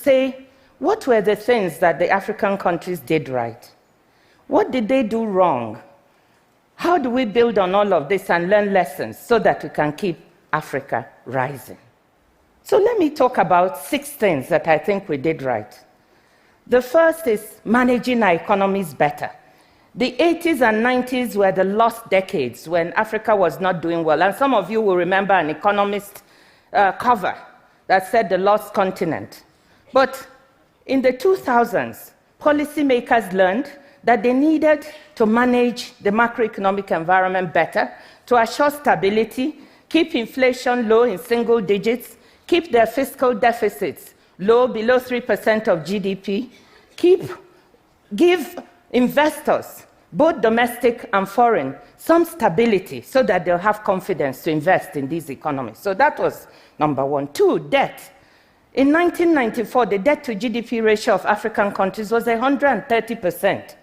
say, what were the things that the African countries did right? What did they do wrong? How do we build on all of this and learn lessons so that we can keep Africa rising? So let me talk about 6 things that I think we did right. The first is managing our economies better. The 80s and 90s were the lost decades when Africa was not doing well. And some of you will remember an Economist cover that said the lost continent. But in the 2000s, policymakers learned that they needed to manage the macroeconomic environment better, to assure stability, keep inflation low in single digits, keep their fiscal deficits low, below 3% of GDP, give investors, both domestic and foreign, some stability so that they'll have confidence to invest in these economies. So that was number 1. 2, debt. In 1994, the debt to GDP ratio of African countries was 130%.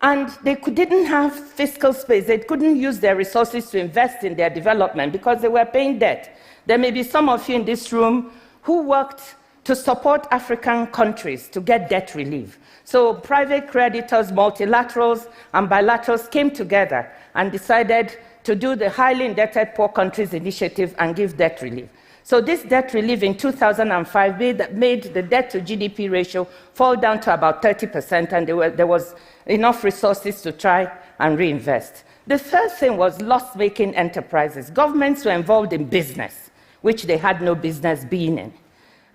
And they didn't have fiscal space. They couldn't use their resources to invest in their development because they were paying debt. There may be some of you in this room who worked to support African countries to get debt relief. So private creditors, multilaterals, and bilaterals came together and decided to do the Highly Indebted Poor Countries Initiative and give debt relief. So this debt relief in 2005 made the debt to GDP ratio fall down to about 30%, and there was enough resources to try and reinvest. The third thing was loss-making enterprises. Governments were involved in business, which they had no business being in.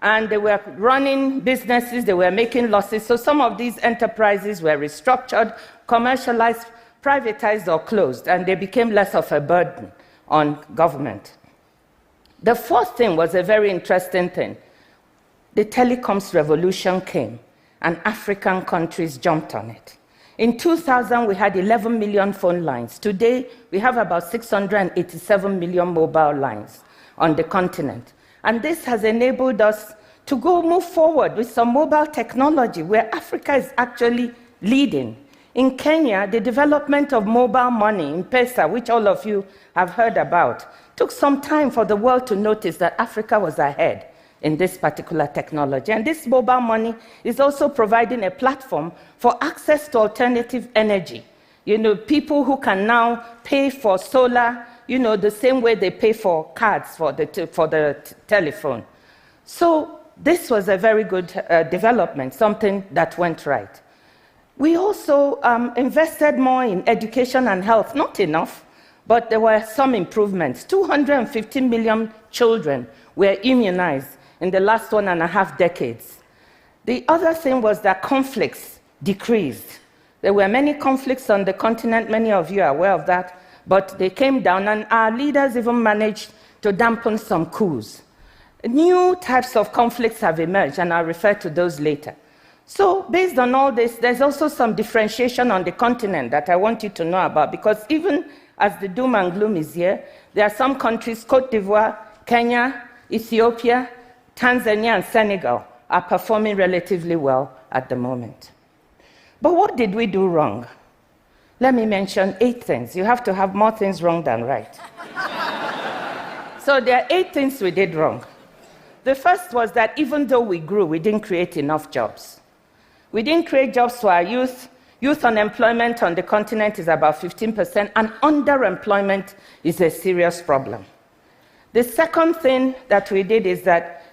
And they were running businesses, they were making losses, so some of these enterprises were restructured, commercialized, privatized, or closed, and they became less of a burden on government. The fourth thing was a very interesting thing. The telecoms revolution came, and African countries jumped on it. In 2000, we had 11 million phone lines. Today, we have about 687 million mobile lines on the continent. And this has enabled us to move forward with some mobile technology where Africa is actually leading. In Kenya, the development of mobile money, M-Pesa, which all of you have heard about, took some time for the world to notice that Africa was ahead in this particular technology. And this mobile money is also providing a platform for access to alternative energy. You know, people who can now pay for solar, you know, the same way they pay for cards for the telephone. So this was a very good development, something that went right. We also invested more in education and health, not enough, but there were some improvements. 250 million children were immunized in the last 1.5 decades. The other thing was that conflicts decreased. There were many conflicts on the continent, many of you are aware of that, but they came down, and our leaders even managed to dampen some coups. New types of conflicts have emerged, and I'll refer to those later. So based on all this, there's also some differentiation on the continent that I want you to know about, because even as the doom and gloom is here, there are some countries, Cote d'Ivoire, Kenya, Ethiopia, Tanzania, and Senegal, are performing relatively well at the moment. But what did we do wrong? Let me mention 8 things. You have to have more things wrong than right. So there are 8 things we did wrong. The first was that even though we grew, we didn't create enough jobs. We didn't create jobs for our youth. Youth unemployment on the continent is about 15%, and underemployment is a serious problem. The second thing that we did is that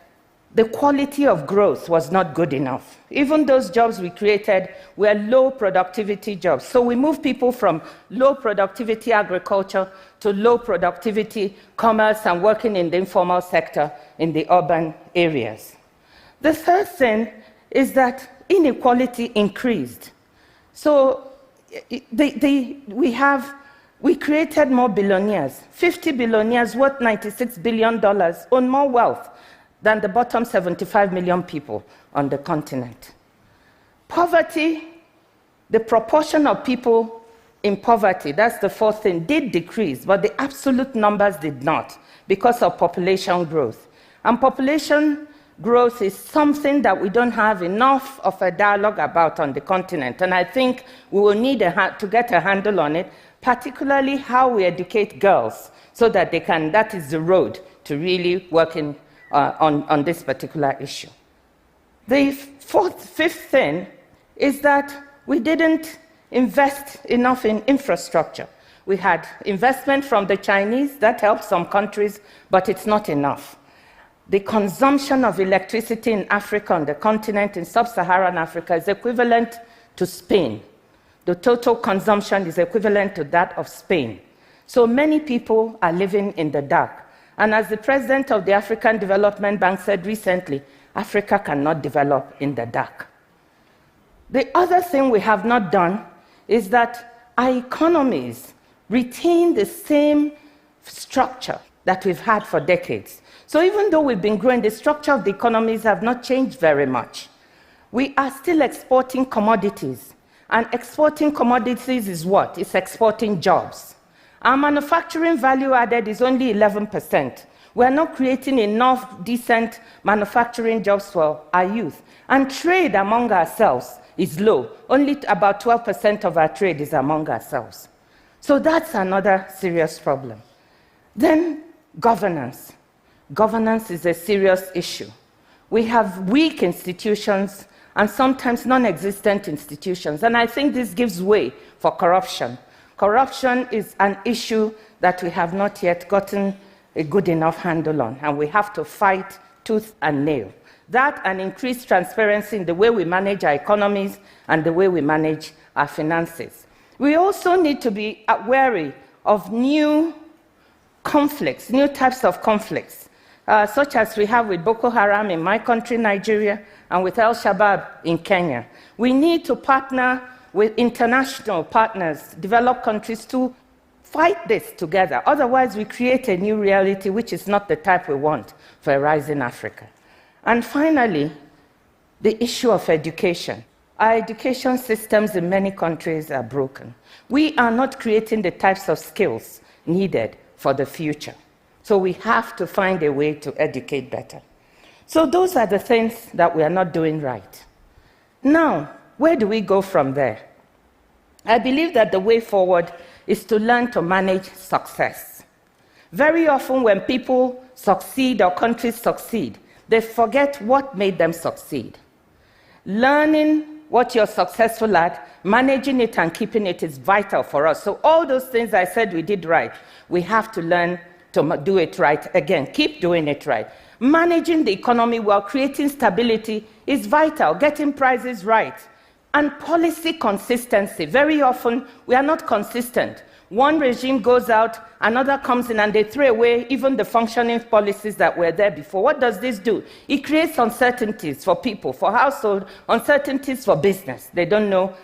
the quality of growth was not good enough. Even those jobs we created were low productivity jobs. So we moved people from low productivity agriculture to low productivity commerce and working in the informal sector in the urban areas. The third thing is that inequality increased. So we created more billionaires. 50 billionaires worth $96 billion own more wealth than the bottom 75 million people on the continent. Poverty, the proportion of people in poverty, that's the fourth thing, did decrease, but the absolute numbers did not because of population growth. And population growth is something that we don't have enough of a dialogue about on the continent, and I think we will need to get a handle on it, particularly how we educate girls so that they can, that is the road to really working on this particular issue. The fifth thing is that we didn't invest enough in infrastructure. We had investment from the Chinese, that helped some countries, but it's not enough. The consumption of electricity in Africa, on the continent, in sub-Saharan Africa, is equivalent to Spain. The total consumption is equivalent to that of Spain. So many people are living in the dark. And as the president of the African Development Bank said recently, Africa cannot develop in the dark. The other thing we have not done is that our economies retain the same structure that we've had for decades. So even though we've been growing, the structure of the economies have not changed very much. We are still exporting commodities. And exporting commodities is what? It's exporting jobs. Our manufacturing value added is only 11%. We're not creating enough decent manufacturing jobs for our youth. And trade among ourselves is low. Only about 12% of our trade is among ourselves. So that's another serious problem. Then governance. Governance is a serious issue. We have weak institutions and sometimes non-existent institutions. And I think this gives way for corruption. Corruption is an issue that we have not yet gotten a good enough handle on, and we have to fight tooth and nail. That and increased transparency in the way we manage our economies and the way we manage our finances. We also need to be wary of new conflicts, new types of conflicts, such as we have with Boko Haram in my country, Nigeria, and with Al-Shabaab in Kenya. We need to partner with international partners, developed countries, to fight this together. Otherwise, we create a new reality which is not the type we want for a rising Africa. And finally, the issue of education. Our education systems in many countries are broken. We are not creating the types of skills needed for the future. So we have to find a way to educate better. So those are the things that we are not doing right. Now, where do we go from there? I believe that the way forward is to learn to manage success. Very often when people succeed or countries succeed, they forget what made them succeed. Learning what you're successful at, managing it and keeping it is vital for us. So all those things I said we did right, we have to learn to do it right again. Keep doing it right. Managing the economy while creating stability is vital. Getting prices right. And policy consistency. Very often, we are not consistent. One regime goes out, another comes in, and they throw away even the functioning policies that were there before. What does this do? It creates uncertainties for people, for households, uncertainties for business. They don't know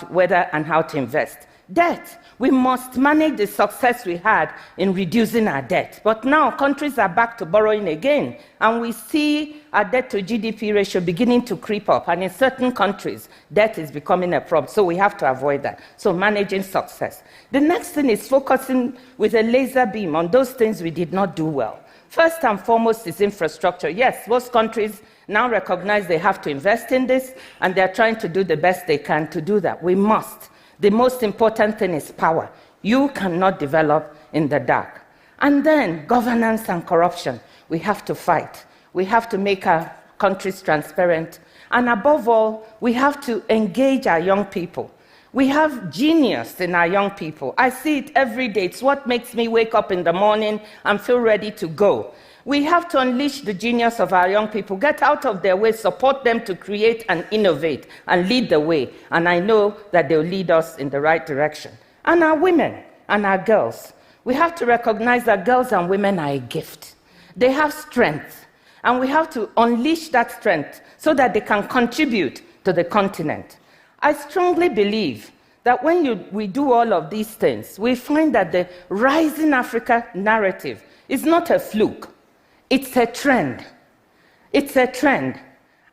whether and how to invest. Debt. We must manage the success we had in reducing our debt. But now countries are back to borrowing again, and we see our debt to GDP ratio beginning to creep up. And in certain countries, debt is becoming a problem. So we have to avoid that. So managing success. The next thing is focusing with a laser beam on those things we did not do well. First and foremost is infrastructure. Yes, most countries now recognize they have to invest in this, and they're trying to do the best they can to do that. We must. The most important thing is power. You cannot develop in the dark. And then governance and corruption. We have to fight. We have to make our countries transparent. And above all, we have to engage our young people. We have genius in our young people. I see it every day. It's what makes me wake up in the morning and feel ready to go. We have to unleash the genius of our young people, get out of their way, support them to create and innovate and lead the way. And I know that they'll lead us in the right direction. And our women and our girls. We have to recognize that girls and women are a gift. They have strength. And we have to unleash that strength so that they can contribute to the continent. I strongly believe that when we do all of these things, we find that the Rising Africa narrative is not a fluke. It's a trend. It's a trend.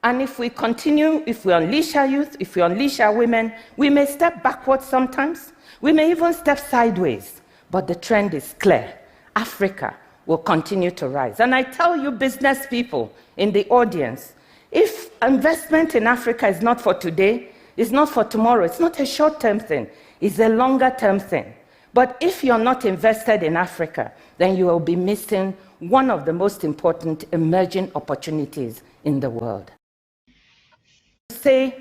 And if we continue, if we unleash our youth, if we unleash our women, we may step backwards sometimes. We may even step sideways. But the trend is clear. Africa will continue to rise. And I tell you, business people in the audience, if investment in Africa is not for today, it's not for tomorrow, it's not a short-term thing, it's a longer-term thing. But if you're not invested in Africa, then you will be missing one of the most important emerging opportunities in the world. say